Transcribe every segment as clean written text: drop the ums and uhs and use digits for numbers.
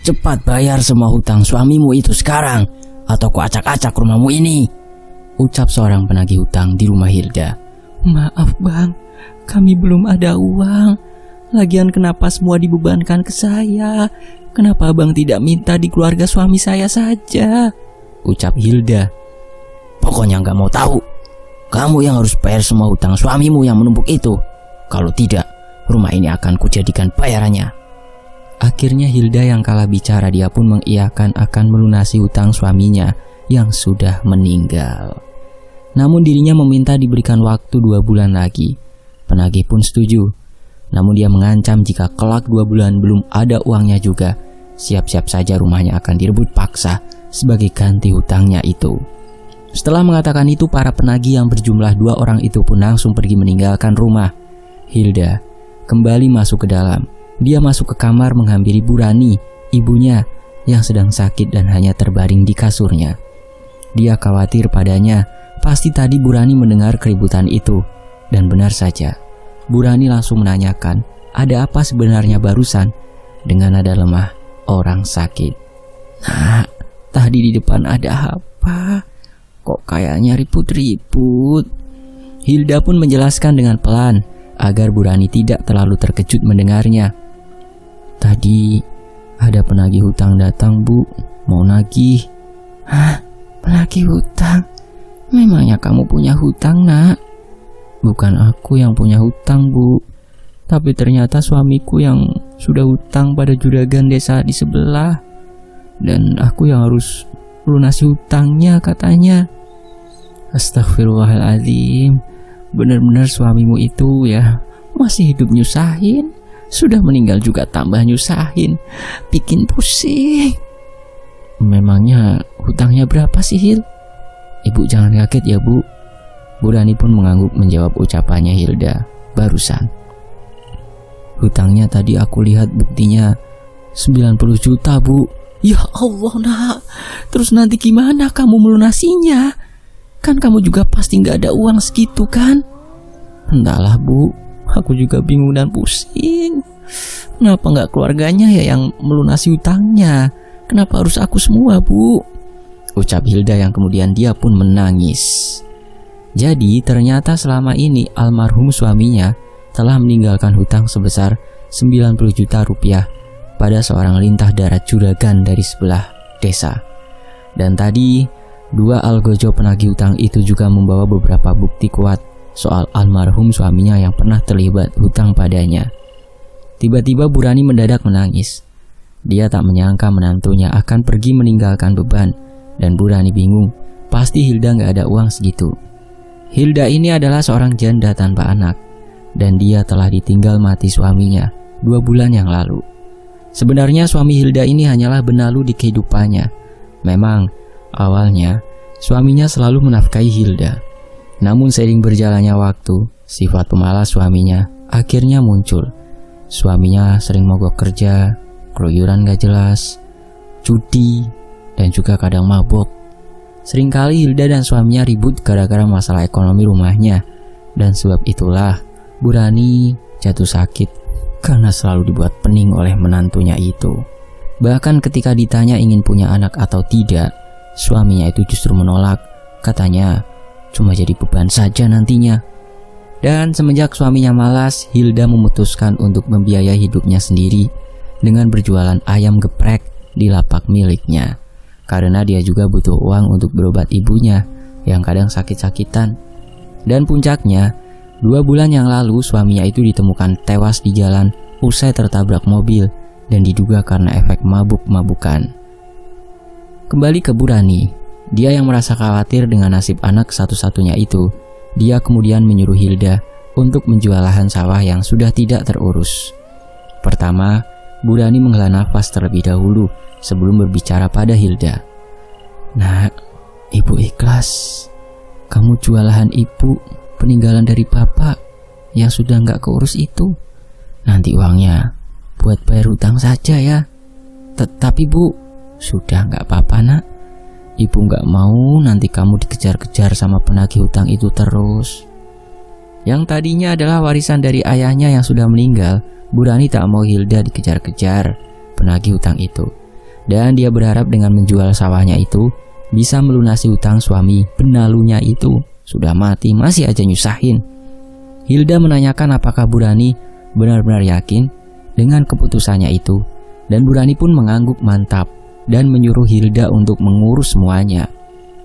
Cepat bayar semua hutang suamimu itu sekarang, atau kuacak-acak rumahmu ini, ucap seorang penagih hutang di rumah Hilda. Maaf bang, kami belum ada uang. Lagian kenapa semua dibebankan ke saya? Kenapa abang tidak minta di keluarga suami saya saja? Ucap Hilda. Pokoknya gak mau tahu. Kamu yang harus bayar semua hutang suamimu yang menumpuk itu. Kalau tidak, rumah ini akan kujadikan bayarannya. Akhirnya Hilda yang kalah bicara, dia pun mengiyakan akan melunasi hutang suaminya yang sudah meninggal. Namun dirinya meminta diberikan waktu 2 bulan lagi. Penagih pun setuju. Namun dia mengancam jika kelak 2 bulan belum ada uangnya juga, siap-siap saja rumahnya akan direbut paksa sebagai ganti hutangnya itu. Setelah mengatakan itu, para penagih yang berjumlah 2 orang itu pun langsung pergi meninggalkan rumah. Hilda kembali masuk ke dalam. Dia masuk ke kamar menghampiri Bu Rani, ibunya yang sedang sakit dan hanya terbaring di kasurnya. Dia khawatir padanya, pasti tadi Bu Rani mendengar keributan itu. Dan benar saja, Bu Rani langsung menanyakan, ada apa sebenarnya barusan, dengan nada lemah orang sakit. Nak, tadi di depan ada apa? Kok kayaknya ribut-ribut? Hilda pun menjelaskan dengan pelan, agar Bu Rani tidak terlalu terkejut mendengarnya. Tadi ada penagih hutang datang, Bu, mau nagih. Hah? Penagih hutang? Memangnya kamu punya hutang, nak? Bukan aku yang punya hutang, Bu. Tapi ternyata suamiku yang sudah hutang pada juragan desa di sebelah. Dan aku yang harus lunasi hutangnya katanya. Astagfirullahaladzim. Benar-benar suamimu itu ya masih hidup nyusahin. Sudah meninggal juga tambah nyusahin. Bikin pusing. Memangnya hutangnya berapa sih, Hil? Ibu jangan kaget ya, Bu. Bu Rani pun mengangguk menjawab ucapannya Hilda barusan. Hutangnya tadi aku lihat buktinya 90 juta, Bu. Ya Allah, nak. Terus nanti gimana kamu melunasinya? Kan kamu juga pasti gak ada uang segitu kan? Entahlah, Bu. Aku juga bingung dan pusing. Kenapa gak keluarganya ya yang melunasi hutangnya? Kenapa harus aku semua, Bu? Ucap Hilda yang kemudian dia pun menangis. Jadi ternyata selama ini almarhum suaminya telah meninggalkan hutang sebesar 90 juta rupiah pada seorang lintah darat juragan dari sebelah desa. Dan tadi 2 algojo penagih hutang itu juga membawa beberapa bukti kuat soal almarhum suaminya yang pernah terlibat hutang padanya. Tiba-tiba Bu Rani mendadak menangis. Dia tak menyangka menantunya akan pergi meninggalkan beban. Dan Bu Rani bingung, pasti Hilda gak ada uang segitu. Hilda ini adalah seorang janda tanpa anak, dan dia telah ditinggal mati suaminya 2 bulan yang lalu. Sebenarnya suami Hilda ini hanyalah benalu di kehidupannya. Memang awalnya suaminya selalu menafkahi Hilda. Namun seiring berjalannya waktu, sifat pemalas suaminya akhirnya muncul. Suaminya sering mogok kerja, keluyuran gak jelas, judi, dan juga kadang mabok. Seringkali Hilda dan suaminya ribut gara-gara masalah ekonomi rumahnya. Dan sebab itulah Bu Rani jatuh sakit karena selalu dibuat pening oleh menantunya itu. Bahkan ketika ditanya ingin punya anak atau tidak, suaminya itu justru menolak. Katanya cuma jadi beban saja nantinya. Dan semenjak suaminya malas, Hilda memutuskan untuk membiayai hidupnya sendiri dengan berjualan ayam geprek di lapak miliknya. Karena dia juga butuh uang untuk berobat ibunya yang kadang sakit-sakitan. Dan puncaknya, 2 bulan yang lalu suaminya itu ditemukan tewas di jalan usai tertabrak mobil dan diduga karena efek mabuk-mabukan. Kembali ke Bu Rani, dia yang merasa khawatir dengan nasib anak satu-satunya itu. Dia kemudian menyuruh Hilda untuk menjual lahan sawah yang sudah tidak terurus. Pertama, Bu Rani menghela nafas terlebih dahulu sebelum berbicara pada Hilda. Nak, Ibu ikhlas. Kamu jual lahan Ibu peninggalan dari Bapak yang sudah gak keurus itu. Nanti uangnya buat bayar hutang saja ya. Tapi Bu, sudah gak apa-apa nak. Ibu gak mau nanti kamu dikejar-kejar sama penagih hutang itu terus. Yang tadinya adalah warisan dari ayahnya yang sudah meninggal, Bu Rani tak mau Hilda dikejar-kejar penagih hutang itu. Dan dia berharap dengan menjual sawahnya itu bisa melunasi hutang suami benalunya itu. Sudah mati masih aja nyusahin. Hilda menanyakan apakah Bu Rani benar-benar yakin dengan keputusannya itu. Dan Bu Rani pun mengangguk mantap dan menyuruh Hilda untuk mengurus semuanya.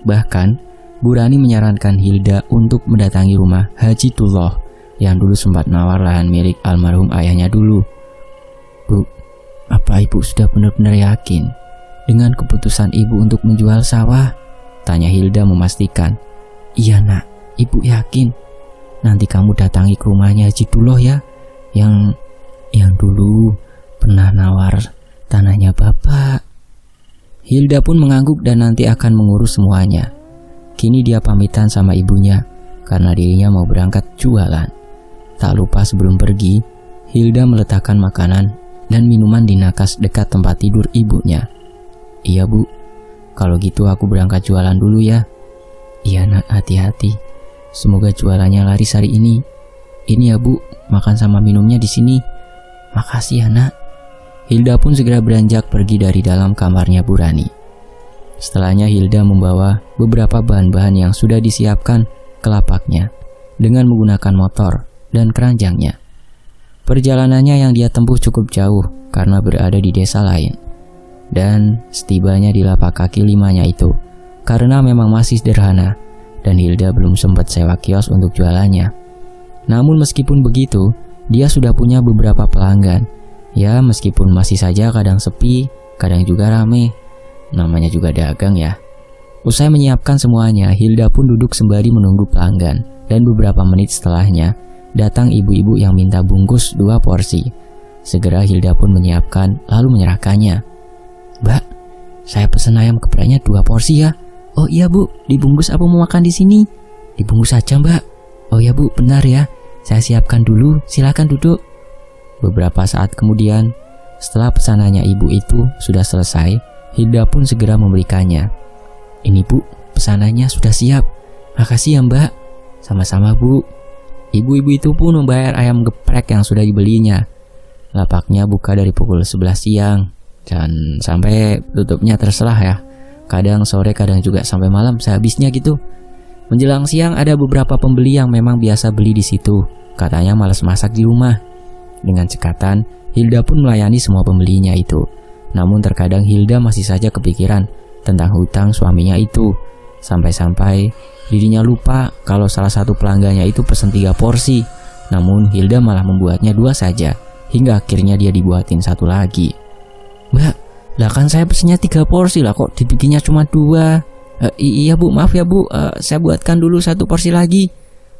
Bahkan Bu Rani menyarankan Hilda untuk mendatangi rumah Haji Tulloh yang dulu sempat nawar lahan milik almarhum ayahnya dulu. Bu, apa ibu sudah benar-benar yakin dengan keputusan ibu untuk menjual sawah? Tanya Hilda memastikan. Iya nak, ibu yakin. Nanti kamu datangi ke rumahnya Haji Tulloh ya, yang dulu pernah nawar tanahnya bapak. Hilda pun mengangguk dan nanti akan mengurus semuanya. Kini dia pamitan sama ibunya karena dirinya mau berangkat jualan. Tak lupa sebelum pergi, Hilda meletakkan makanan dan minuman di nakas dekat tempat tidur ibunya. Iya bu, kalau gitu aku berangkat jualan dulu ya. Iya nak, hati-hati. Semoga jualannya laris hari ini. Ini ya bu, makan sama minumnya di sini. Makasih ya nak. Hilda pun segera beranjak pergi dari dalam kamarnya Bu Rani. Setelahnya Hilda membawa beberapa bahan-bahan yang sudah disiapkan ke lapaknya dengan menggunakan motor dan keranjangnya. Perjalanannya yang dia tempuh cukup jauh karena berada di desa lain. Dan setibanya di lapak kaki limanya itu, karena memang masih sederhana dan Hilda belum sempat sewa kios untuk jualannya. Namun meskipun begitu, dia sudah punya beberapa pelanggan. Ya meskipun masih saja kadang sepi, kadang juga rame. Namanya juga dagang ya. Usai menyiapkan semuanya, Hilda pun duduk sembari menunggu pelanggan. Dan beberapa menit setelahnya, datang ibu-ibu yang minta bungkus 2 porsi. Segera Hilda pun menyiapkan lalu menyerahkannya. Mbak, saya pesan ayam gepreknya 2 porsi ya. Oh iya bu, dibungkus apa mau makan di sini? Dibungkus saja mbak. Oh iya bu, benar ya. Saya siapkan dulu, silakan duduk. Beberapa saat kemudian, setelah pesanannya ibu itu sudah selesai, Hilda pun segera memberikannya. Ini bu, pesanannya sudah siap. Makasih ya mbak. Sama-sama bu. Ibu-ibu itu pun membayar ayam geprek yang sudah dibelinya. Lapaknya buka dari pukul 11 siang dan sampai tutupnya terserah ya. Kadang sore, kadang juga sampai malam sehabisnya gitu. Menjelang siang ada beberapa pembeli yang memang biasa beli di situ. Katanya malas masak di rumah. Dengan cekatan, Hilda pun melayani semua pembelinya itu. Namun terkadang Hilda masih saja kepikiran tentang hutang suaminya itu. Sampai-sampai dirinya lupa kalau salah satu pelanggannya itu pesan 3 porsi. Namun Hilda malah membuatnya 2 saja. Hingga akhirnya dia dibuatin 1 lagi. Mbak, lah kan saya pesennya 3 porsi lah, kok dibikinnya cuma 2? Iya bu, maaf ya bu, saya buatkan dulu 1 porsi lagi.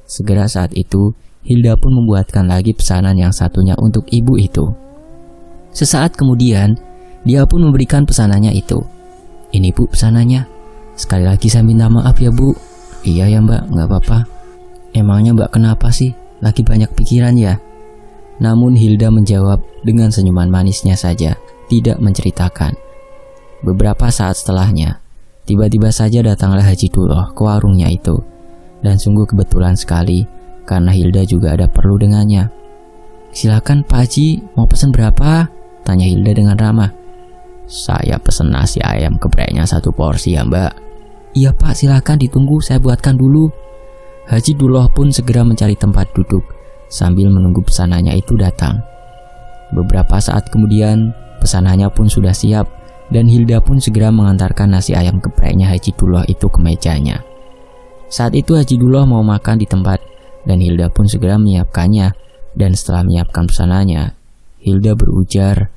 Segera saat itu Hilda pun membuatkan lagi pesanan yang satunya untuk ibu itu. Sesaat kemudian dia pun memberikan pesanannya itu. Ini bu pesanannya. Sekali lagi saya minta maaf ya bu. Iya ya mbak, gak apa-apa. Emangnya mbak kenapa sih? Lagi banyak pikiran ya? Namun Hilda menjawab dengan senyuman manisnya saja, tidak menceritakan. Beberapa saat setelahnya, tiba-tiba saja datanglah Haji Tulloh ke warungnya itu. Dan sungguh kebetulan sekali, karena Hilda juga ada perlu dengannya. Silakan Pak Haji, mau pesan berapa? Tanya Hilda dengan ramah. Saya pesan nasi ayam gepreknya 1 porsi ya mbak. Iya pak, silakan ditunggu, saya buatkan dulu. Haji Tulloh pun segera mencari tempat duduk sambil menunggu pesanannya itu datang. Beberapa saat kemudian, pesanannya pun sudah siap dan Hilda pun segera mengantarkan nasi ayam gepreknya Haji Tulloh itu ke mejanya. Saat itu Haji Tulloh mau makan di tempat dan Hilda pun segera menyiapkannya. Dan setelah menyiapkan pesanannya, Hilda berujar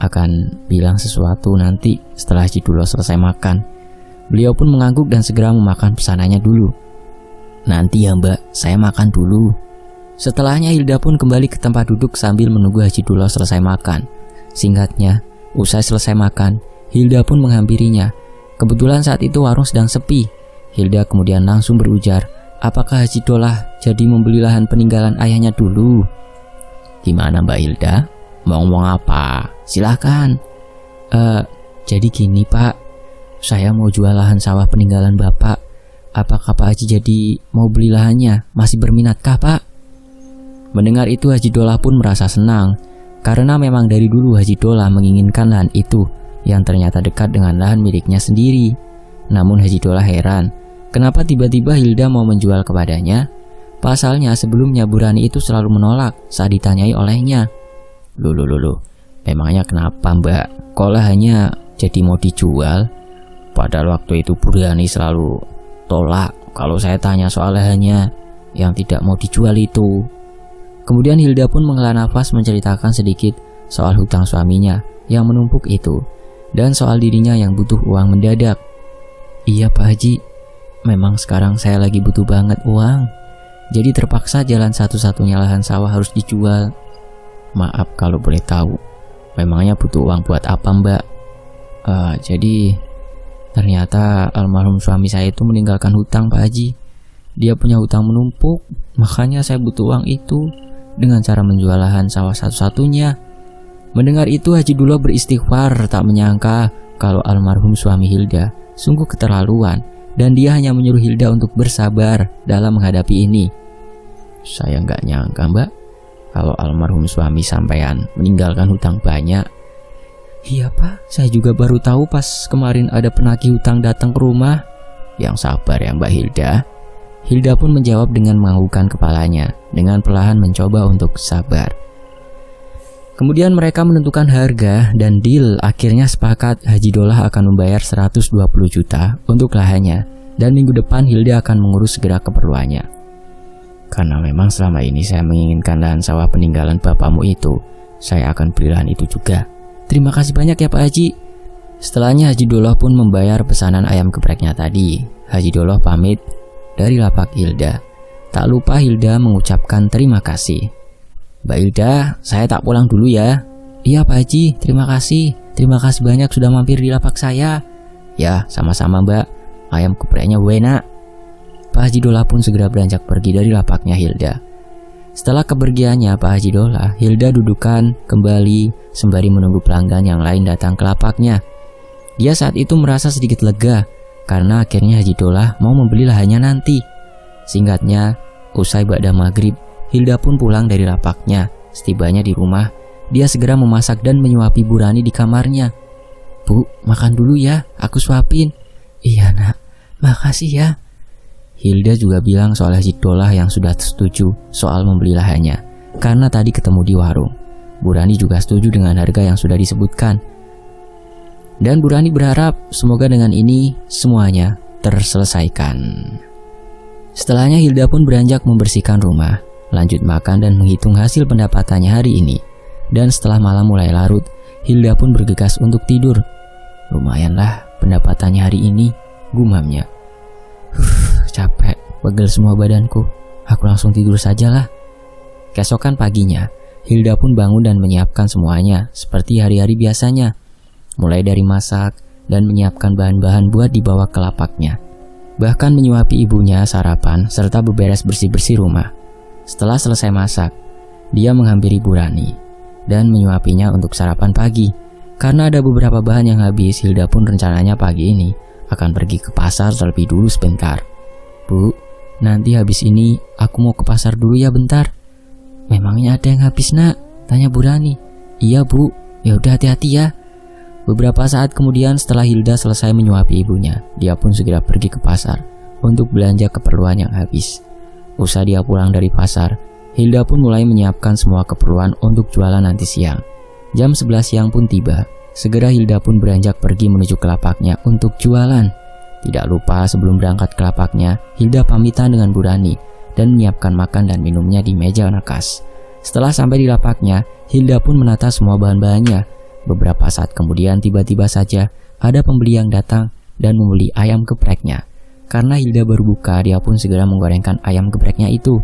akan bilang sesuatu nanti setelah Haji Tulloh selesai makan. Beliau pun mengangguk dan segera memakan pesanannya dulu. Nanti ya mbak, saya makan dulu. Setelahnya Hilda pun kembali ke tempat duduk sambil menunggu Haji Tulloh selesai makan. Singkatnya, usai selesai makan, Hilda pun menghampirinya. Kebetulan saat itu warung sedang sepi. Hilda kemudian langsung berujar, apakah Haji Tulloh jadi membeli lahan peninggalan ayahnya dulu? Gimana Mbak Hilda? Mau ngomong apa? Silakan. Jadi gini Pak, saya mau jual lahan sawah peninggalan Bapak. Apakah Pak Haji jadi mau beli lahannya? Masih berminatkah Pak? Mendengar itu Haji Tulloh pun merasa senang, karena memang dari dulu Haji Tulloh menginginkan lahan itu yang ternyata dekat dengan lahan miliknya sendiri. Namun Haji Dolah heran, kenapa tiba-tiba Hilda mau menjual kepadanya? Pasalnya sebelumnya Burani itu selalu menolak saat ditanyai olehnya. Loh, memangnya kenapa mbak? Kok lahannya jadi mau dijual? Padahal waktu itu Burani selalu tolak kalau saya tanya soal lahannya yang tidak mau dijual itu. Kemudian Hilda pun menghela nafas menceritakan sedikit soal hutang suaminya yang menumpuk itu dan soal dirinya yang butuh uang mendadak. Iya Pak Haji, memang sekarang saya lagi butuh banget uang. Jadi terpaksa jalan satu-satunya lahan sawah harus dijual. Maaf kalau boleh tahu, memangnya butuh uang buat apa mbak? Jadi ternyata almarhum suami saya itu meninggalkan hutang Pak Haji. Dia punya hutang menumpuk, makanya saya butuh uang itu dengan cara menjual lahan sawah satu-satunya. Mendengar itu Haji Dullah beristighfar, tak menyangka kalau almarhum suami Hilda sungguh keterlaluan dan dia hanya menyuruh Hilda untuk bersabar dalam menghadapi ini. Saya nggak nyangka mbak kalau almarhum suami sampean meninggalkan hutang banyak. Iya pak, saya juga baru tahu pas kemarin ada penagih hutang datang ke rumah. Yang sabar ya mbak Hilda. Hilda pun menjawab dengan menganggukkan kepalanya, dengan perlahan mencoba untuk sabar. Kemudian mereka menentukan harga dan deal, akhirnya sepakat Haji Dolah akan membayar 120 juta untuk lahannya dan minggu depan Hilda akan mengurus segera keperluannya. Karena memang selama ini saya menginginkan lahan sawah peninggalan bapakmu itu, saya akan beli lahan itu juga. Terima kasih banyak ya Pak Haji. Setelahnya Haji Dolah pun membayar pesanan ayam gepreknya tadi. Haji Dolah pamit dari lapak Hilda. Tak lupa Hilda mengucapkan terima kasih. Mbak Hilda, saya tak pulang dulu ya. Iya Pak Haji, terima kasih. Terima kasih banyak sudah mampir di lapak saya. Ya, sama-sama mbak. Ayam gepreknya enak. Pak Haji Dolah pun segera beranjak pergi dari lapaknya Hilda. Setelah kepergiannya Pak Haji Dolah, Hilda dudukan kembali sembari menunggu pelanggan yang lain datang ke lapaknya. Dia saat itu merasa sedikit lega karena akhirnya Haji Dolah mau membeli lahannya nanti. Singkatnya, usai ba'da maghrib, Hilda pun pulang dari lapaknya. Setibanya di rumah, dia segera memasak dan menyuapi Burani di kamarnya. Bu, makan dulu ya, aku suapin. Iya nak, makasih ya. Hilda juga bilang soal Haji Dolah yang sudah setuju soal membeli lahannya karena tadi ketemu di warung. Burani juga setuju dengan harga yang sudah disebutkan. Dan Burani berharap semoga dengan ini semuanya terselesaikan. Setelahnya Hilda pun beranjak membersihkan rumah, lanjut makan dan menghitung hasil pendapatannya hari ini. Dan setelah malam mulai larut, Hilda pun bergegas untuk tidur. Lumayanlah pendapatannya hari ini, gumamnya. Capek, pegel semua badanku. Aku langsung tidur sajalah. Keesokan paginya, Hilda pun bangun dan menyiapkan semuanya seperti hari-hari biasanya. Mulai dari masak dan menyiapkan bahan-bahan buat dibawa ke lapaknya. Bahkan menyuapi ibunya sarapan serta beberes bersih-bersih rumah. Setelah selesai masak, dia menghampiri Burani dan menyuapinya untuk sarapan pagi. Karena ada beberapa bahan yang habis, Hilda pun rencananya pagi ini akan pergi ke pasar terlebih dulu sebentar. Bu, nanti habis ini aku mau ke pasar dulu ya bentar. Memangnya ada yang habis nak? Tanya Burani. Iya bu, ya udah hati-hati ya. Beberapa saat kemudian setelah Hilda selesai menyuapi ibunya, dia pun segera pergi ke pasar untuk belanja keperluan yang habis. Usai dia pulang dari pasar, Hilda pun mulai menyiapkan semua keperluan untuk jualan nanti siang. Jam 11 siang pun tiba. Segera Hilda pun beranjak pergi menuju ke lapaknya untuk jualan. Tidak lupa sebelum berangkat ke lapaknya, Hilda pamitan dengan Burani dan menyiapkan makan dan minumnya di meja nakas. Setelah sampai di lapaknya, Hilda pun menata semua bahan-bahannya. Beberapa saat kemudian tiba-tiba saja ada pembeli yang datang dan membeli ayam gepreknya. Karena Hilda baru buka, dia pun segera menggorengkan ayam gepreknya itu.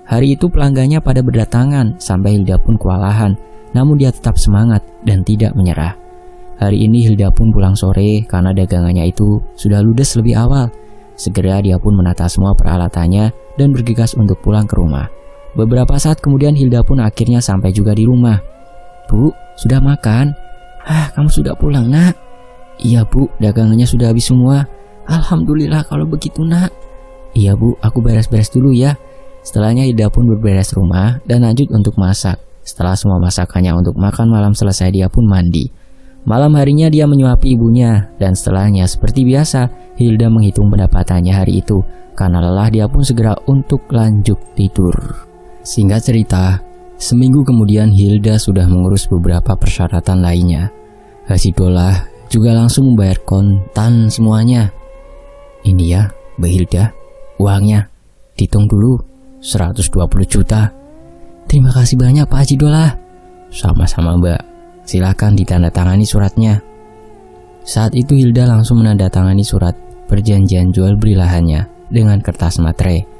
Hari itu pelanggannya pada berdatangan sampai Hilda pun kewalahan, namun dia tetap semangat dan tidak menyerah. Hari ini Hilda pun pulang sore karena dagangannya itu sudah ludes lebih awal. Segera dia pun menata semua peralatannya dan bergegas untuk pulang ke rumah. Beberapa saat kemudian Hilda pun akhirnya sampai juga di rumah. Bu, sudah makan? Kamu sudah pulang nak? Iya bu, dagangannya sudah habis semua. Alhamdulillah kalau begitu nak. Iya bu, aku beres-beres dulu ya. Setelahnya Hilda pun berberes rumah dan lanjut untuk masak. Setelah semua masakannya untuk makan malam selesai, dia pun mandi. Malam harinya dia menyuapi ibunya, dan setelahnya seperti biasa Hilda menghitung pendapatannya hari itu. Karena lelah dia pun segera untuk lanjut tidur. Singkat cerita, seminggu kemudian Hilda sudah mengurus beberapa persyaratan lainnya. Haji Dolah juga langsung membayar kontan semuanya. Ini ya Mbak Hilda, uangnya dihitung dulu 120 juta. Terima kasih banyak Pak Haji Dolah. Sama-sama Mbak, silakan ditandatangani suratnya. Saat itu Hilda langsung menandatangani surat perjanjian jual beli lahannya dengan kertas materai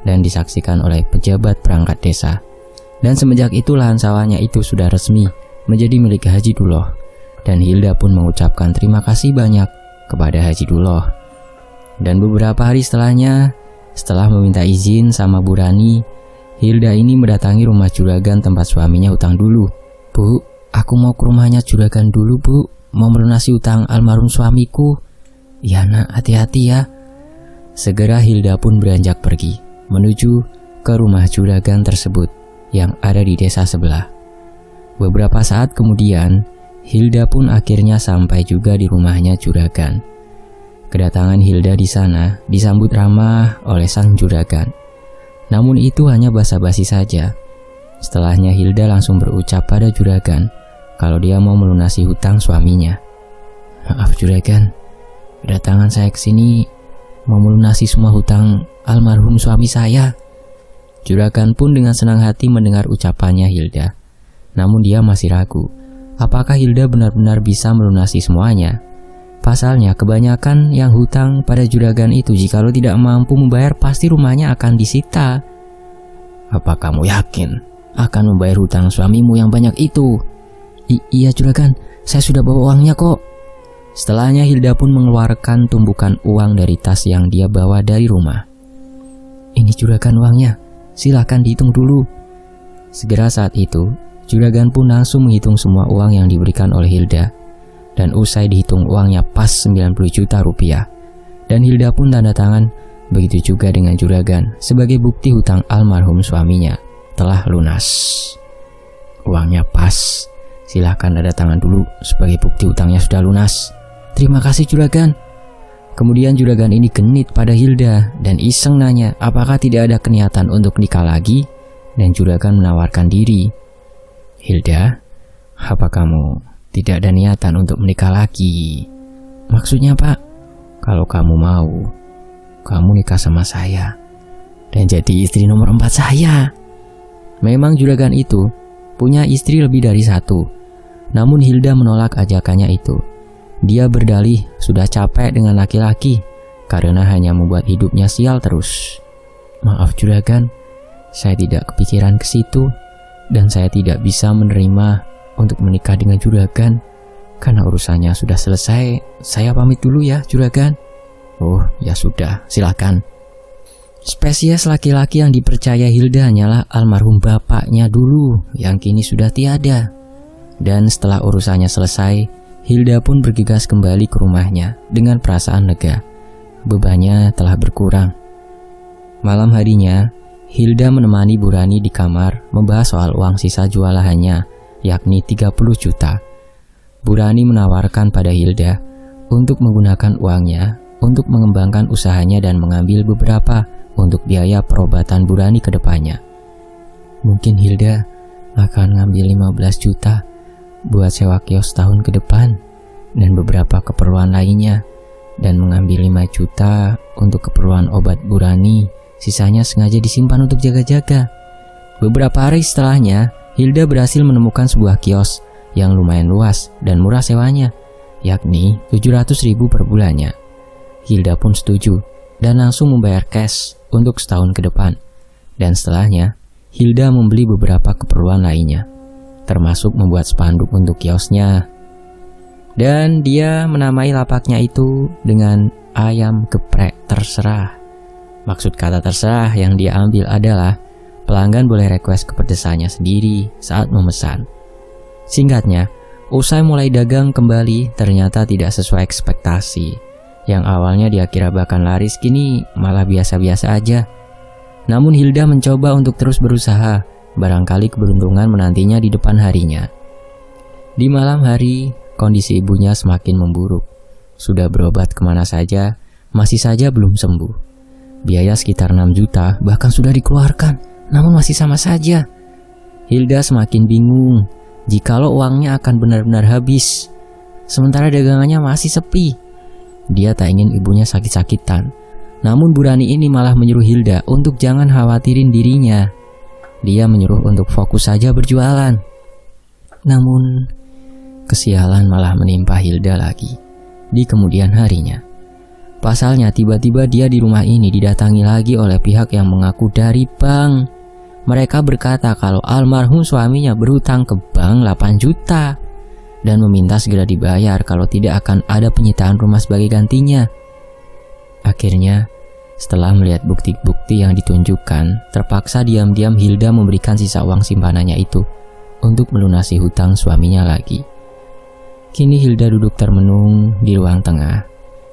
dan disaksikan oleh pejabat perangkat desa. Dan semenjak itu lahan sawahnya itu sudah resmi menjadi milik Haji Duloh. Dan Hilda pun mengucapkan terima kasih banyak kepada Haji Duloh. Dan beberapa hari setelahnya, setelah meminta izin sama Bu Rani, Hilda ini mendatangi rumah juragan tempat suaminya utang dulu. Bu, aku mau ke rumahnya juragan dulu Bu, mau melunasi utang almarhum suamiku. Ya nak, hati-hati ya. Segera Hilda pun beranjak pergi menuju ke rumah juragan tersebut yang ada di desa sebelah. Beberapa saat kemudian, Hilda pun akhirnya sampai juga di rumahnya juragan. Kedatangan Hilda di sana disambut ramah oleh sang juragan. Namun itu hanya basa-basi saja. Setelahnya Hilda langsung berucap pada juragan kalau dia mau melunasi hutang suaminya. Maaf juragan, kedatangan saya ke sini mau melunasi semua hutang almarhum suami saya. Juragan pun dengan senang hati mendengar ucapannya Hilda. Namun dia masih ragu, apakah Hilda benar-benar bisa melunasi semuanya? Pasalnya kebanyakan yang hutang pada juragan itu jikalau tidak mampu membayar pasti rumahnya akan disita. Apa kamu yakin akan membayar hutang suamimu yang banyak itu? Iya juragan, saya sudah bawa uangnya kok. Setelahnya Hilda pun mengeluarkan tumpukan uang dari tas yang dia bawa dari rumah. Ini juragan uangnya, silakan dihitung dulu. Segera saat itu, juragan pun langsung menghitung semua uang yang diberikan oleh Hilda. Dan usai dihitung uangnya pas 90 juta rupiah. Dan Hilda pun tanda tangan, begitu juga dengan juragan sebagai bukti hutang almarhum suaminya telah lunas. Uangnya pas, silakan tanda tangan dulu sebagai bukti hutangnya sudah lunas. Terima kasih juragan. Kemudian juragan ini genit pada Hilda dan iseng nanya apakah tidak ada keniatan untuk nikah lagi, dan juragan menawarkan diri. Hilda, apa kamu tidak ada niatan untuk menikah lagi? Maksudnya Pak, kalau kamu mau, kamu nikah sama saya dan jadi istri nomor 4 saya. Memang juragan itu punya istri lebih dari satu, namun Hilda menolak ajakannya itu. Dia berdalih sudah capek dengan laki-laki karena hanya membuat hidupnya sial terus. Maaf juragan, saya tidak kepikiran ke situ dan saya tidak bisa menerima untuk menikah dengan juragan karena urusannya sudah selesai. Saya pamit dulu ya juragan. Oh ya sudah, silakan. Spesies laki-laki yang dipercaya Hilda hanyalah almarhum bapaknya dulu yang kini sudah tiada. Dan setelah urusannya selesai, Hilda pun bergegas kembali ke rumahnya dengan perasaan lega. Bebannya telah berkurang. Malam harinya, Hilda menemani Bu Rani di kamar membahas soal uang sisa jual lahannya, yakni 30 juta. Bu Rani menawarkan pada Hilda untuk menggunakan uangnya untuk mengembangkan usahanya dan mengambil beberapa untuk biaya perobatan Bu Rani ke depannya. Mungkin Hilda akan ngambil 15 juta buat sewa kios tahun ke depan dan beberapa keperluan lainnya, dan mengambil 5 juta untuk keperluan obat Bu Rani. Sisanya sengaja disimpan untuk jaga-jaga. Beberapa hari setelahnya, Hilda berhasil menemukan sebuah kios yang lumayan luas dan murah sewanya, yakni 700.000 per bulannya. Hilda pun setuju dan langsung membayar cash untuk setahun ke depan. Dan setelahnya, Hilda membeli beberapa keperluan lainnya, termasuk membuat spanduk untuk kiosnya. Dan dia menamai lapaknya itu dengan ayam geprek terserah. Maksud kata terserah yang dia ambil adalah pelanggan boleh request ke pedesannya sendiri saat memesan. Singkatnya, usai mulai dagang kembali ternyata tidak sesuai ekspektasi. Yang awalnya dia kira bahkan laris, kini malah biasa-biasa aja. Namun Hilda mencoba untuk terus berusaha. Barangkali keberuntungan menantinya di depan harinya. Di malam hari, kondisi ibunya semakin memburuk. Sudah berobat kemana saja, masih saja belum sembuh. Biaya sekitar 6 juta bahkan sudah dikeluarkan, namun masih sama saja. Hilda semakin bingung jikalau uangnya akan benar-benar habis, sementara dagangannya masih sepi. Dia tak ingin ibunya sakit-sakitan, namun Bu Rani ini malah menyuruh Hilda untuk jangan khawatirin dirinya. Dia menyuruh untuk fokus saja berjualan. Namun, kesialan malah menimpa Hilda lagi di kemudian harinya. Pasalnya tiba-tiba dia di rumah ini didatangi lagi oleh pihak yang mengaku dari bank. Mereka berkata kalau almarhum suaminya berhutang ke bank 8 juta dan meminta segera dibayar kalau tidak akan ada penyitaan rumah sebagai gantinya. Akhirnya, setelah melihat bukti-bukti yang ditunjukkan, terpaksa diam-diam Hilda memberikan sisa uang simpanannya itu untuk melunasi hutang suaminya lagi. Kini Hilda duduk termenung di ruang tengah.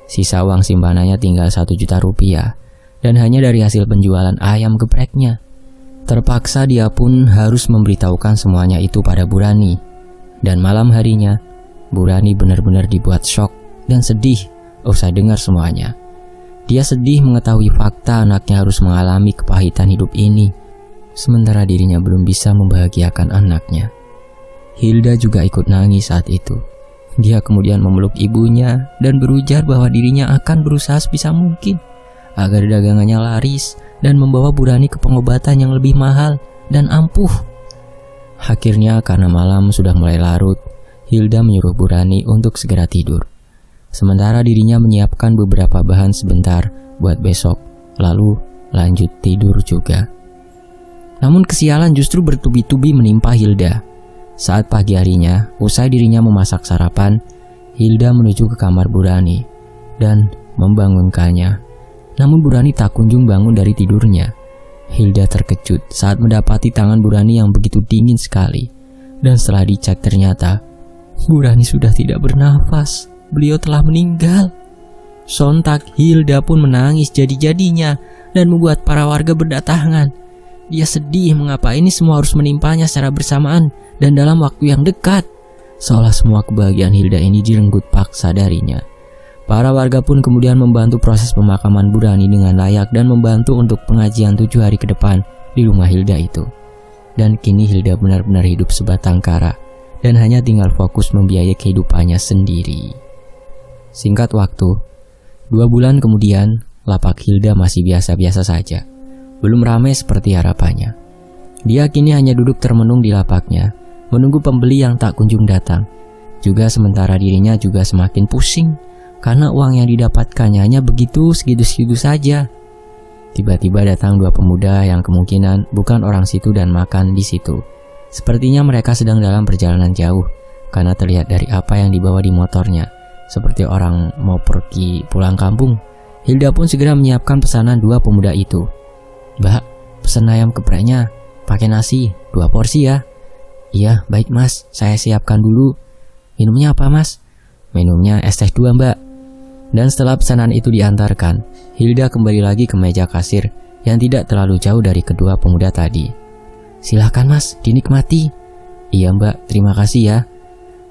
Sisa uang simpanannya tinggal 1 juta rupiah dan hanya dari hasil penjualan ayam gepreknya. Terpaksa dia pun harus memberitahukan semuanya itu pada Bu Rani. Dan malam harinya, Bu Rani benar-benar dibuat syok dan sedih usai dengar semuanya. Dia sedih mengetahui fakta anaknya harus mengalami kepahitan hidup ini, sementara dirinya belum bisa membahagiakan anaknya. Hilda juga ikut nangis saat itu. Dia kemudian memeluk ibunya dan berujar bahwa dirinya akan berusaha sebisa mungkin agar dagangannya laris dan membawa Bu Rani ke pengobatan yang lebih mahal dan ampuh. Akhirnya karena malam sudah mulai larut, Hilda menyuruh Bu Rani untuk segera tidur. Sementara dirinya menyiapkan beberapa bahan sebentar buat besok, lalu lanjut tidur juga. Namun kesialan justru bertubi-tubi menimpa Hilda. Saat pagi harinya, usai dirinya memasak sarapan, Hilda menuju ke kamar Bu Rani dan membangunkannya. Namun Bu Rani tak kunjung bangun dari tidurnya. Hilda terkejut saat mendapati tangan Bu Rani yang begitu dingin sekali. Dan setelah dicek ternyata, Bu Rani sudah tidak bernafas. Beliau telah meninggal. Sontak Hilda pun menangis jadi-jadinya dan membuat para warga berdatangan. Dia sedih mengapa ini semua harus menimpanya secara bersamaan dan dalam waktu yang dekat. Seolah semua kebahagiaan Hilda ini direnggut paksa darinya. Para warga pun kemudian membantu proses pemakaman Bu Rani dengan layak dan membantu untuk pengajian 7 hari ke depan di rumah Hilda itu. Dan kini Hilda benar-benar hidup sebatang kara dan hanya tinggal fokus membiayai kehidupannya sendiri. Singkat waktu, 2 bulan kemudian, lapak Hilda masih biasa-biasa saja. Belum ramai seperti harapannya. Dia kini hanya duduk termenung di lapaknya, menunggu pembeli yang tak kunjung datang. Juga sementara dirinya juga semakin pusing, karena uang yang didapatkannya hanya segitu saja. Tiba-tiba datang 2 pemuda yang kemungkinan bukan orang situ dan makan di situ. Sepertinya mereka sedang dalam perjalanan jauh, karena terlihat dari apa yang dibawa di motornya. Seperti orang mau pergi pulang kampung. Hilda pun segera menyiapkan pesanan 2 pemuda itu. "Mbak, pesan ayam gepreknya pakai nasi 2 porsi ya." "Iya, baik mas, saya siapkan dulu." "Minumnya apa mas?" "Minumnya es teh 2 mbak." Dan setelah pesanan itu diantarkan, Hilda kembali lagi ke meja kasir yang tidak terlalu jauh dari kedua pemuda tadi. "Silahkan mas, dinikmati." "Iya mbak, terima kasih ya."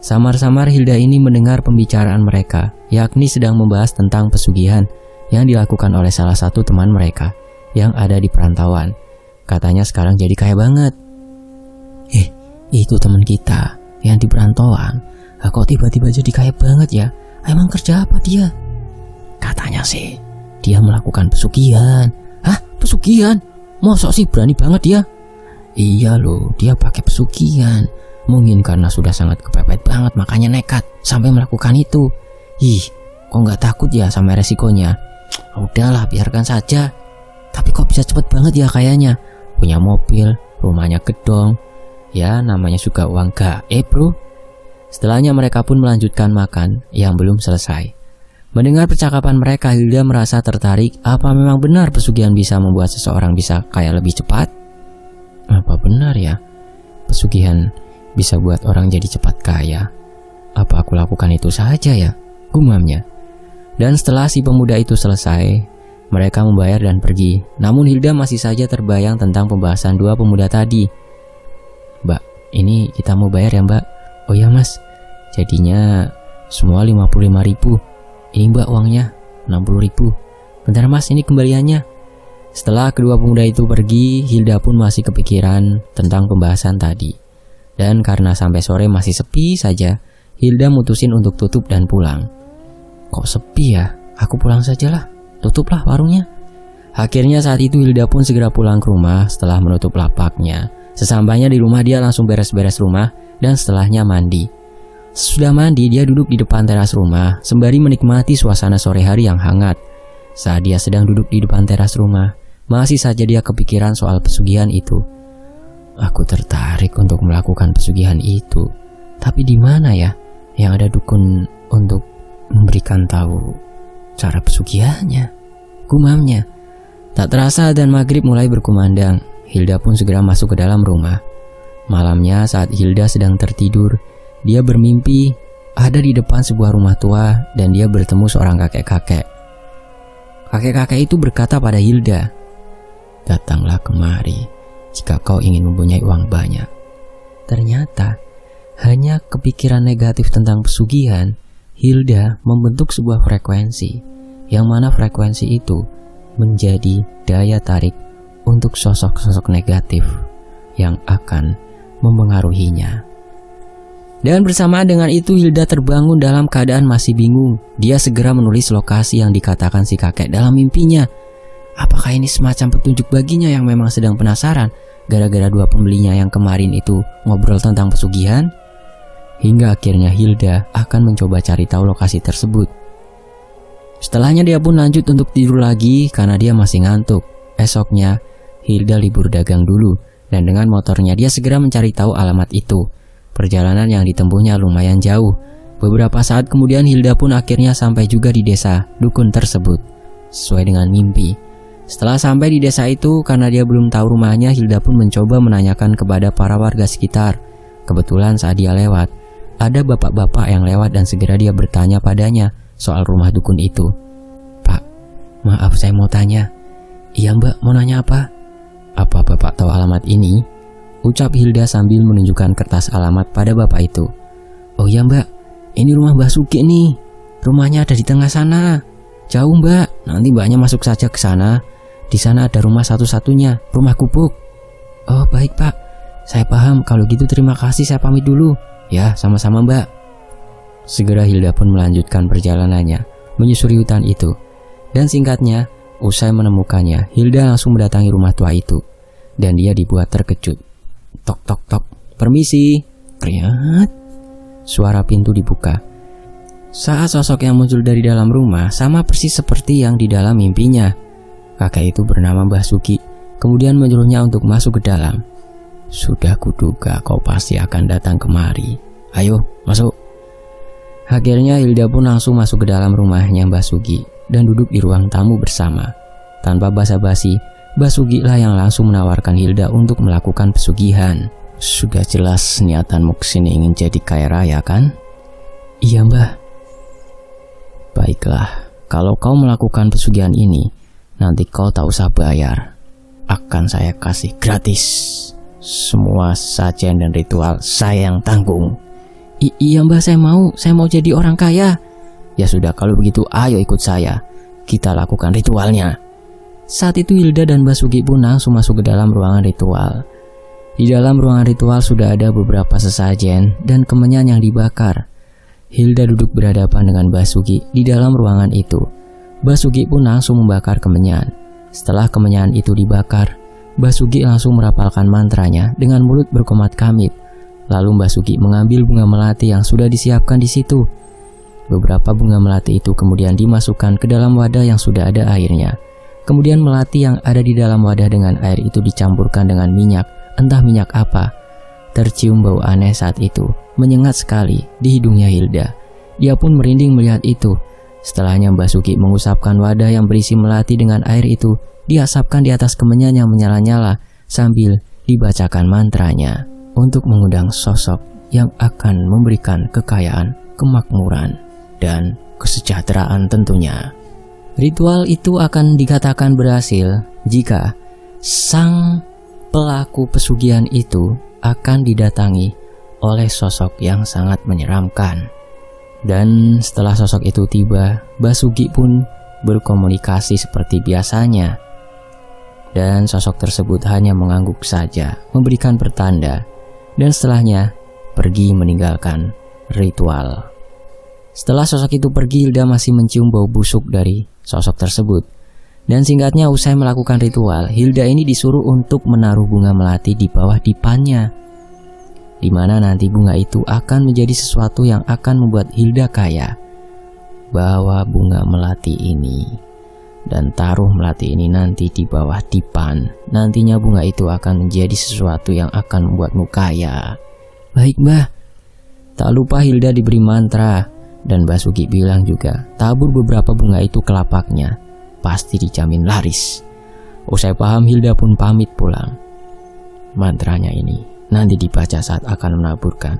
Samar-samar Hilda ini mendengar pembicaraan mereka, yakni sedang membahas tentang pesugihan yang dilakukan oleh salah satu teman mereka yang ada di perantauan. Katanya sekarang jadi kaya banget. Itu teman kita yang di perantauan. Kok tiba-tiba jadi kaya banget ya? Emang kerja apa dia?" "Katanya sih dia melakukan pesugihan." "Hah? Pesugihan? Masa sih berani banget dia?" "Iya loh, dia pakai pesugihan. Mungkin karena sudah sangat kepepet banget makanya nekat sampai melakukan itu. Kok nggak takut ya sama resikonya?" "Udahlah, biarkan saja. Tapi kok bisa cepet banget ya kayaknya? Punya mobil, rumahnya gedong. Ya namanya juga uang gaib bro." Setelahnya mereka pun melanjutkan makan yang belum selesai. Mendengar percakapan mereka, Hilda merasa tertarik. Apa memang benar pesugihan bisa membuat seseorang bisa kaya lebih cepat? Apa benar ya pesugihan bisa buat orang jadi cepat kaya? Apa aku lakukan itu saja ya? Gumamnya. Dan setelah si pemuda itu selesai, mereka membayar dan pergi. Namun Hilda masih saja terbayang tentang pembahasan 2 pemuda tadi. "Mbak, ini kita mau bayar ya mbak?" "Oh ya mas, Jadinya semua 55.000. Ini Mbak uangnya 60.000. Bentar Mas, ini kembaliannya. Setelah kedua pemuda itu pergi, Hilda pun masih kepikiran tentang pembahasan tadi. Dan karena sampai sore masih sepi saja, Hilda mutusin untuk tutup dan pulang. Kok sepi ya? Aku pulang sajalah. Tutuplah warungnya. Akhirnya saat itu Hilda pun segera pulang ke rumah setelah menutup lapaknya. Sesampainya di rumah dia langsung beres-beres rumah dan setelahnya mandi. Sesudah mandi dia duduk di depan teras rumah sembari menikmati suasana sore hari yang hangat. Saat dia sedang duduk di depan teras rumah, masih saja dia kepikiran soal pesugihan itu. Aku tertarik untuk melakukan pesugihan itu. Tapi di mana ya yang ada dukun untuk memberikan tahu cara pesugihannya? Gumamnya. Tak terasa dan maghrib mulai berkumandang. Hilda pun segera masuk ke dalam rumah. Malamnya saat Hilda sedang tertidur, dia bermimpi ada di depan sebuah rumah tua dan dia bertemu seorang kakek-kakek. Kakek-kakek itu berkata pada Hilda, "Datanglah kemari jika kau ingin mempunyai uang banyak." Ternyata hanya kepikiran negatif tentang pesugihan, Hilda membentuk sebuah frekuensi, yang mana frekuensi itu menjadi daya tarik untuk sosok-sosok negatif yang akan mempengaruhinya. Dan bersamaan dengan itu Hilda terbangun dalam keadaan masih bingung. Dia segera menulis lokasi yang dikatakan si kakek dalam mimpinya. Apakah ini semacam petunjuk baginya yang memang sedang penasaran gara-gara dua pembelinya yang kemarin itu ngobrol tentang pesugihan? Hingga akhirnya Hilda akan mencoba cari tahu lokasi tersebut. Setelahnya dia pun lanjut untuk tidur lagi karena dia masih ngantuk. Esoknya Hilda libur dagang dulu dan dengan motornya dia segera mencari tahu alamat itu. Perjalanan yang ditempuhnya lumayan jauh. Beberapa saat kemudian Hilda pun akhirnya sampai juga di desa dukun tersebut, sesuai dengan mimpi. Setelah sampai di desa itu, karena dia belum tahu rumahnya, Hilda pun mencoba menanyakan kepada para warga sekitar. Kebetulan saat dia lewat, ada bapak-bapak yang lewat dan segera dia bertanya padanya soal rumah dukun itu. "Pak, maaf saya mau tanya." "Iya Mbak, mau nanya apa?" "Apa Bapak tahu alamat ini?" ucap Hilda sambil menunjukkan kertas alamat pada bapak itu. "Oh iya Mbak, ini rumah Mbah Sugi nih. Rumahnya ada di tengah sana. Jauh Mbak, nanti Mbaknya masuk saja ke sana. Di sana ada rumah satu-satunya, rumah gubuk." "Oh baik Pak, saya paham. Kalau gitu terima kasih, saya pamit dulu." "Ya, sama-sama Mbak." Segera Hilda pun melanjutkan perjalanannya menyusuri hutan itu. Dan singkatnya, usai menemukannya, Hilda langsung mendatangi rumah tua itu. Dan dia dibuat terkejut. Tok tok tok, "Permisi." Kriat. Suara pintu dibuka. Saat sosok yang muncul dari dalam rumah sama persis seperti yang di dalam mimpinya. Kakek itu bernama Mbah Sugi, kemudian menyuruhnya untuk masuk ke dalam. "Sudah kuduga kau pasti akan datang kemari. Ayo, masuk." Akhirnya Hilda pun langsung masuk ke dalam rumahnya Mbah Sugi dan duduk di ruang tamu bersama. Tanpa basa-basi, Mbah Sugi lah yang langsung menawarkan Hilda untuk melakukan pesugihan. "Sudah jelas niatanmu kesini ingin jadi kaya raya kan?" "Iya Mbah." "Baiklah, kalau kau melakukan pesugihan ini, nanti kau tak usah bayar. Akan saya kasih gratis. Semua sajian dan ritual saya yang tanggung." Iya Mbah, saya mau jadi orang kaya." "Ya sudah, kalau begitu ayo ikut saya. Kita lakukan ritualnya." Saat itu Hilda dan Mbah Sugi pun langsung masuk ke dalam ruangan ritual. Di dalam ruangan ritual sudah ada beberapa sesajen dan kemenyan yang dibakar. Hilda duduk berhadapan dengan Mbah Sugi di dalam ruangan itu. Mbah Sugi pun langsung membakar kemenyan. Setelah kemenyan itu dibakar, Mbah Sugi langsung merapalkan mantranya dengan mulut berkomat kamit. Lalu Mbah Sugi mengambil bunga melati yang sudah disiapkan di situ. Beberapa bunga melati itu kemudian dimasukkan ke dalam wadah yang sudah ada airnya. Kemudian melati yang ada di dalam wadah dengan air itu dicampurkan dengan minyak, entah minyak apa. Tercium bau aneh saat itu, menyengat sekali di hidungnya Hilda. Dia pun merinding melihat itu. Setelahnya Mbah Sugi mengusapkan wadah yang berisi melati dengan air itu, diasapkan di atas kemenyan yang menyala-nyala sambil dibacakan mantranya untuk mengundang sosok yang akan memberikan kekayaan, kemakmuran, dan kesejahteraan tentunya. Ritual itu akan dikatakan berhasil jika sang pelaku pesugihan itu akan didatangi oleh sosok yang sangat menyeramkan. Dan setelah sosok itu tiba, Basuki pun berkomunikasi seperti biasanya. Dan sosok tersebut hanya mengangguk saja, memberikan pertanda, dan setelahnya pergi meninggalkan ritual. Setelah sosok itu pergi, Hilda masih mencium bau busuk dari sosok tersebut. Dan singkatnya, usai melakukan ritual, Hilda ini disuruh untuk menaruh bunga melati di bawah dipannya, di mana nanti bunga itu akan menjadi sesuatu yang akan membuat Hilda kaya. Bawa bunga melati ini dan taruh melati ini nanti di bawah dipan. Nantinya bunga itu akan menjadi sesuatu yang akan membuatmu kaya. Baik, Mbah. Tak lupa Hilda diberi mantra, dan Basuki bilang juga, tabur beberapa bunga itu ke lapaknya, pasti dijamin laris. Usai paham, Hilda pun pamit pulang. Mantranya ini nanti dibaca saat akan menaburkan.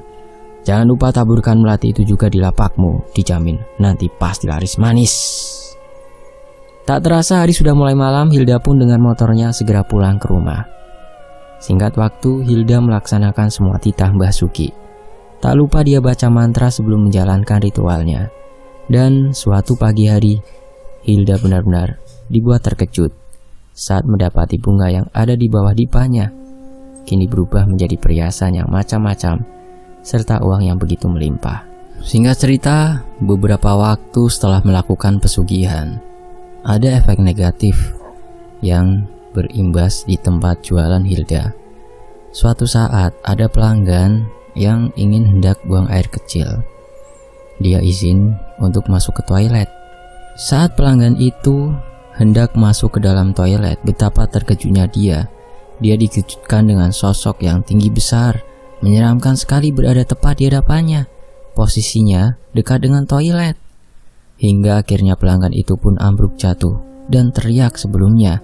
Jangan lupa taburkan melati itu juga di lapakmu, dijamin nanti pasti laris manis. Tak terasa hari sudah mulai malam, Hilda pun dengan motornya segera pulang ke rumah. Singkat waktu, Hilda melaksanakan semua titah Mbah Suki. Tak lupa dia baca mantra sebelum menjalankan ritualnya. Dan suatu pagi hari, Hilda benar-benar dibuat terkejut saat mendapati bunga yang ada di bawah dipannya kini berubah menjadi perhiasan yang macam-macam serta uang yang begitu melimpah. Singkat cerita, beberapa waktu setelah melakukan pesugihan, ada efek negatif yang berimbas di tempat jualan Hilda. Suatu saat ada pelanggan yang ingin hendak buang air kecil. Dia izin untuk masuk ke toilet. Saat pelanggan itu hendak masuk ke dalam toilet, betapa terkejutnya dia. Dia dikejutkan dengan sosok yang tinggi besar, menyeramkan sekali berada tepat di hadapannya. Posisinya dekat dengan toilet. Hingga akhirnya pelanggan itu pun ambruk jatuh dan teriak sebelumnya.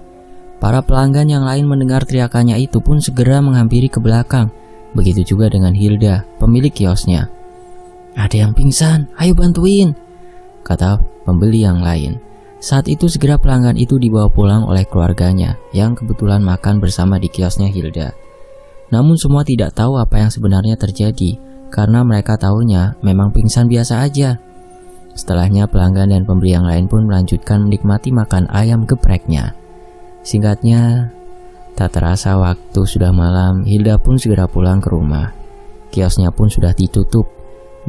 Para pelanggan yang lain mendengar teriakannya itu pun segera menghampiri ke belakang. Begitu juga dengan Hilda, pemilik kiosnya. "Ada yang pingsan, ayo bantuin," kata pembeli yang lain. Saat itu segera pelanggan itu dibawa pulang oleh keluarganya yang kebetulan makan bersama di kiosnya Hilda. Namun semua tidak tahu apa yang sebenarnya terjadi karena mereka tahunya memang pingsan biasa aja. Setelahnya pelanggan dan pembeli yang lain pun melanjutkan menikmati makan ayam gepreknya. Singkatnya, tak terasa waktu sudah malam, Hilda pun segera pulang ke rumah. Kiosnya pun sudah ditutup.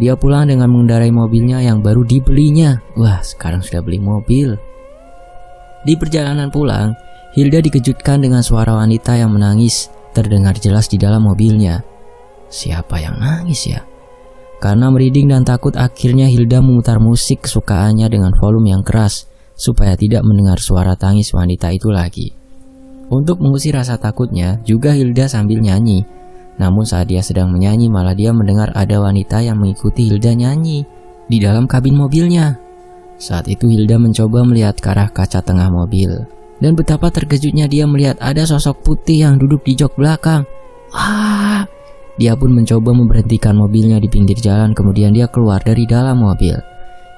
Dia pulang dengan mengendarai mobilnya yang baru dibelinya. Wah, sekarang sudah beli mobil. Di perjalanan pulang, Hilda dikejutkan dengan suara wanita yang menangis terdengar jelas di dalam mobilnya. Siapa yang nangis ya? Karena merinding dan takut, akhirnya Hilda memutar musik kesukaannya dengan volume yang keras supaya tidak mendengar suara tangis wanita itu lagi. Untuk mengusir rasa takutnya, juga Hilda sambil nyanyi. Namun saat dia sedang menyanyi, malah dia mendengar ada wanita yang mengikuti Hilda nyanyi di dalam kabin mobilnya. Saat itu Hilda mencoba melihat ke arah kaca tengah mobil, dan betapa terkejutnya dia melihat ada sosok putih yang duduk di jok belakang. Wah! Dia pun mencoba memberhentikan mobilnya di pinggir jalan, kemudian dia keluar dari dalam mobil.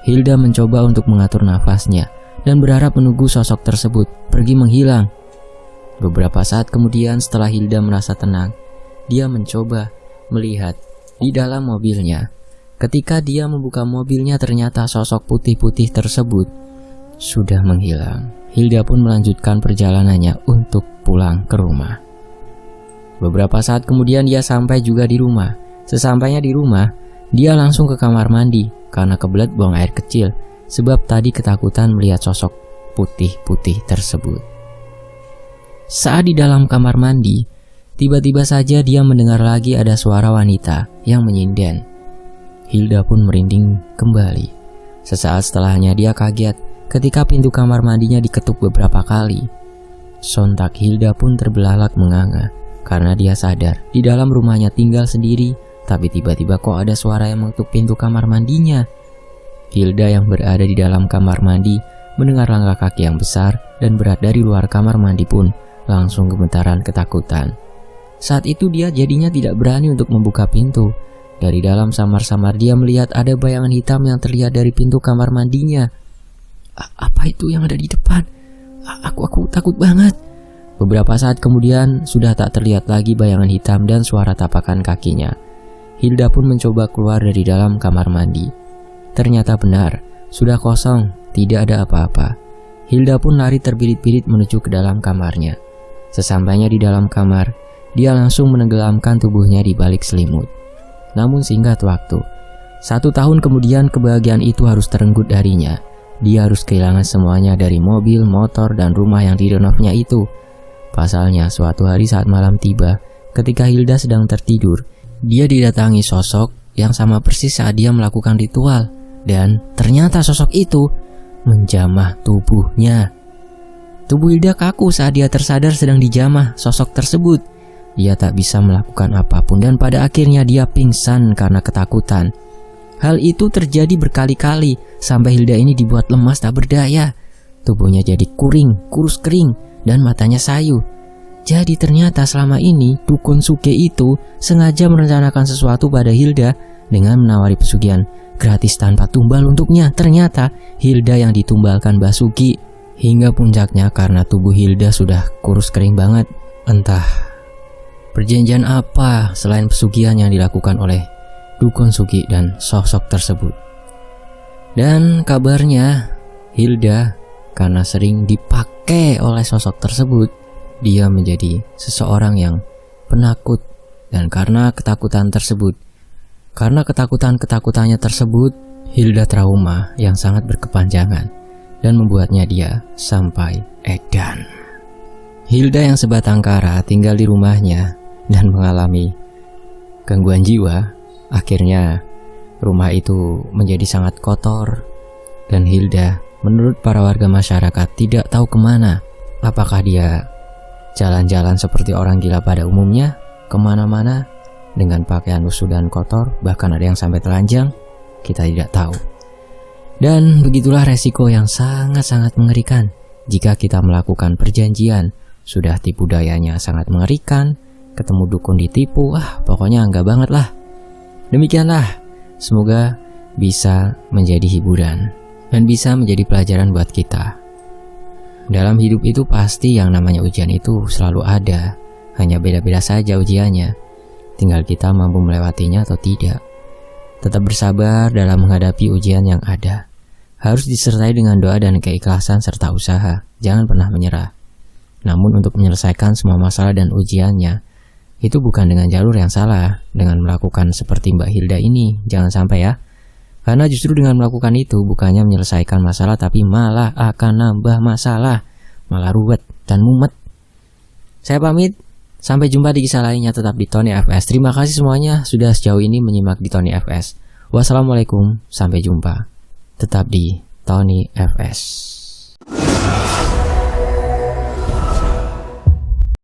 Hilda mencoba untuk mengatur nafasnya dan berharap menunggu sosok tersebut pergi menghilang. Beberapa saat kemudian, setelah Hilda merasa tenang, dia mencoba melihat di dalam mobilnya. Ketika dia membuka mobilnya, ternyata sosok putih-putih tersebut sudah menghilang. Hilda pun melanjutkan perjalanannya untuk pulang ke rumah. Beberapa saat kemudian dia sampai juga di rumah. Sesampainya di rumah, dia langsung ke kamar mandi karena kebelet buang air kecil, sebab tadi ketakutan melihat sosok putih-putih tersebut. Saat di dalam kamar mandi, tiba-tiba saja dia mendengar lagi ada suara wanita yang menyinden. Hilda pun merinding kembali. Sesaat setelahnya dia kaget ketika pintu kamar mandinya diketuk beberapa kali. Sontak Hilda pun terbelalak menganga karena dia sadar di dalam rumahnya tinggal sendiri, tapi tiba-tiba kok ada suara yang mengetuk pintu kamar mandinya. Hilda yang berada di dalam kamar mandi mendengar langkah kaki yang besar dan berat dari luar kamar mandi pun langsung gemetaran ketakutan. Saat itu dia jadinya tidak berani untuk membuka pintu. Dari dalam samar-samar dia melihat ada bayangan hitam yang terlihat dari pintu kamar mandinya. Apa itu yang ada di depan? Aku takut banget. Beberapa saat kemudian sudah tak terlihat lagi bayangan hitam dan suara tapakan kakinya. Hilda pun mencoba keluar dari dalam kamar mandi. Ternyata benar, sudah kosong, tidak ada apa-apa. Hilda pun lari terbirit-birit menuju ke dalam kamarnya. Sesampainya di dalam kamar, dia langsung menenggelamkan tubuhnya di balik selimut. Namun singkat waktu, 1 tahun kemudian kebahagiaan itu harus terenggut darinya. Dia harus kehilangan semuanya dari mobil, motor, dan rumah yang direnovnya itu. Pasalnya, suatu hari saat malam tiba, ketika Hilda sedang tertidur, dia didatangi sosok yang sama persis saat dia melakukan ritual. Dan ternyata sosok itu menjamah tubuhnya. Tubuh Hilda kaku saat dia tersadar sedang dijamah sosok tersebut. Dia tak bisa melakukan apapun dan pada akhirnya dia pingsan karena ketakutan. Hal itu terjadi berkali-kali sampai Hilda ini dibuat lemas tak berdaya. Tubuhnya jadi kuring, kurus kering, dan matanya sayu. Jadi ternyata selama ini dukun Suge itu sengaja merencanakan sesuatu pada Hilda dengan menawari pesugihan gratis tanpa tumbal untuknya. Ternyata Hilda yang ditumbalkan Basuki. Hingga puncaknya karena tubuh Hilda sudah kurus kering banget. Entah perjanjian apa selain pesugihan yang dilakukan oleh dukun Sugi dan sosok tersebut. Dan kabarnya Hilda karena sering dipakai oleh sosok tersebut, dia menjadi seseorang yang penakut. Dan karena ketakutan-ketakutannya tersebut, Hilda trauma yang sangat berkepanjangan dan membuatnya dia sampai edan. Hilda yang sebatang kara tinggal di rumahnya dan mengalami gangguan jiwa. Akhirnya rumah itu menjadi sangat kotor dan Hilda menurut para warga masyarakat tidak tahu kemana. Apakah dia jalan-jalan seperti orang gila pada umumnya, kemana-mana dengan pakaian lusuh dan kotor, bahkan ada yang sampai telanjang, kita tidak tahu. Dan begitulah resiko yang sangat-sangat mengerikan jika kita melakukan perjanjian. Sudah tipu dayanya sangat mengerikan, ketemu dukun ditipu, pokoknya enggak banget lah. Demikianlah, semoga bisa menjadi hiburan dan bisa menjadi pelajaran buat kita. Dalam hidup itu pasti yang namanya ujian itu selalu ada, hanya beda-beda saja ujiannya. Tinggal kita mampu melewatinya atau tidak. Tetap bersabar dalam menghadapi ujian yang ada. Harus disertai dengan doa dan keikhlasan serta usaha. Jangan pernah menyerah. Namun untuk menyelesaikan semua masalah dan ujiannya, itu bukan dengan jalur yang salah, dengan melakukan seperti Mbak Hilda ini. Jangan sampai ya. Karena justru dengan melakukan itu bukannya menyelesaikan masalah, tapi malah akan nambah masalah, malah ruwet dan mumet. Saya pamit, sampai jumpa di kisah lainnya tetap di Tony FS. Terima kasih semuanya sudah sejauh ini menyimak di Tony FS. Wassalamualaikum, sampai jumpa. Tetap di Tony FS.